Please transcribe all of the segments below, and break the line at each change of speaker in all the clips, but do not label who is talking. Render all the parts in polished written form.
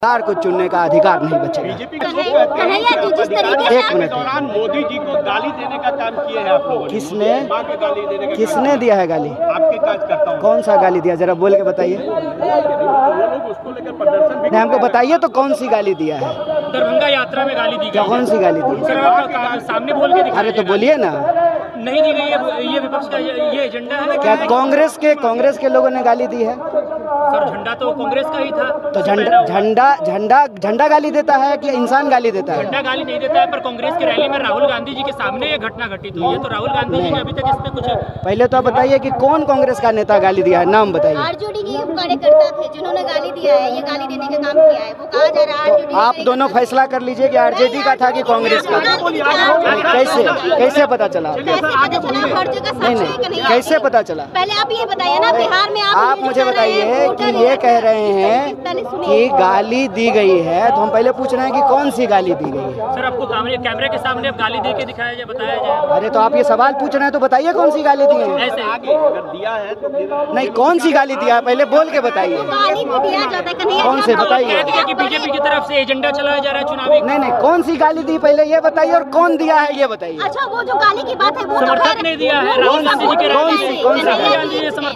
सरकार को चुनने का अधिकार नहीं बचेगा।
बीजेपी का जिस तरीके
एक मिनट,
दौरान मोदी जी को गाली देने का काम किए हैं आप लोगों ने।
किसने
मां के गाली देने का
किसने दिया है गाली?
आपके कार्यकर्ताओं ने।
कौन सा गाली दिया, जरा बोल के बताइए।
वो लोग उसको लेकर प्रदर्शन भी
नहीं, हमको बताइए तो कौन सी गाली दिया है?
दरभंगा यात्रा में गाली दी
क्या
गई
कौन सी गाली दी?
सर, आप सामने बोल के दिखाइए।
अरे तो बोलिए ना।
नहीं दी गई है, ये विपक्ष का ये एजेंडा है।
क्या कांग्रेस के लोगों ने गाली दी है?
सर, झंडा तो कांग्रेस का ही था।
तो झंडा गाली देता है कि इंसान गाली देता है?
झंडा गाली नहीं देता है, पर कांग्रेस की रैली में राहुल गांधी जी के सामने ये घटना घटित हुई है। तो राहुल गांधी जी ने अभी तक इस पे कुछ
पहले तो आप बताइए कि कौन कांग्रेस का नेता गाली दिया है, नाम बताइए।
आरजेडी के कार्यकर्ता थे जिन्होंने गाली दिया है, ये गाली देने का काम किया है। वो कहा जा रहा है
तो आप दोनों फैसला कर लीजिए कि आरजेडी का था कि कांग्रेस का। कैसे पता चला?
हर जगह सच है कि नहीं?
कैसे पता चला?
पहले आप ये बताइए ना, बिहार में
आप मुझे बताइए कि ये कह रहे हैं कि गाली दी गई है, तो हम पहले पूछ रहे हैं कि कौन सी गाली दी गई है।
सर, आपको कैमरे के सामने गाली दे के दिखाया जाए, बताया जाए।
अरे तो आप ये सवाल पूछ रहे हैं तो बताइए कौन सी गाली दी है।
ऐसे
आगे अगर दिया है तो फिर
नहीं, कौन सी गाली दिया है पहले बोल के बताइए।
गाली भी दिया जाता है कन्हैया।
कौन से बताइए?
कह दिया कि बीजेपी की तरफ से एजेंडा चलाया जा रहा है चुनावी।
नहीं, कौन सी गाली दी पहले ये बताइए, और कौन दिया है ये बताइए।
अच्छा, वो जो गाली की बात है वो तो
समर्थक ने दिया है, राहुल गांधी जी के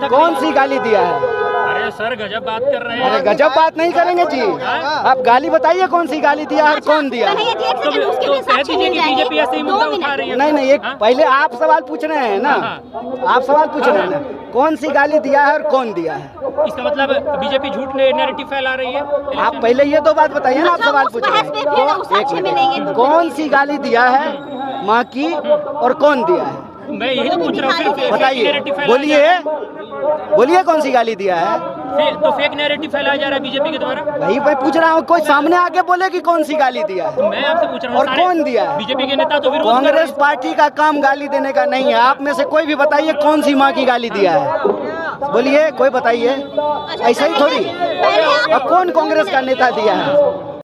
कौन सी गाली दिया है?
अरे सर, गजब बात कर रहे हैं।
अरे गजब बात नहीं करेंगे जी, आप गाली बताइए कौन सी गाली दिया है और कौन दिया है।
तो कह दीजिए कि बीजेपी ऐसे ही मुद्दा उठा रही है।
नहीं, एक पहले आप सवाल पूछ रहे हैं ना, आप सवाल पूछ रहे हैं ना, कौन सी गाली दिया है और कौन दिया है।
इसका मतलब बीजेपी झूठ नैरेटिव फैला रही है।
आप पहले ये दो बात बताइए ना, आप सवाल पूछ रहे हैं कौन सी गाली दिया है माँ की और कौन दिया है।
मैं यही तो पूछ रहा हूँ।
बताइए, बोलिए कौन सी गाली दिया है।
तो फेक नैरेटिव फैलाया जा रहा है बीजेपी के द्वारा।
वही मैं पूछ रहा हूँ, कोई सामने आके बोले कि कौन सी गाली दिया है।
मैं आपसे पूछ रहा हूँ
और कौन दिया है।
बीजेपी के नेता तो विरोध कर रहे हैं।
कांग्रेस पार्टी का काम गाली देने का नहीं है। आप में से कोई भी बताइए कौन सी माँ की गाली दिया है, बोलिए, कोई बताइए। ऐसा ही थोड़ी, और कौन कांग्रेस का नेता दिया है।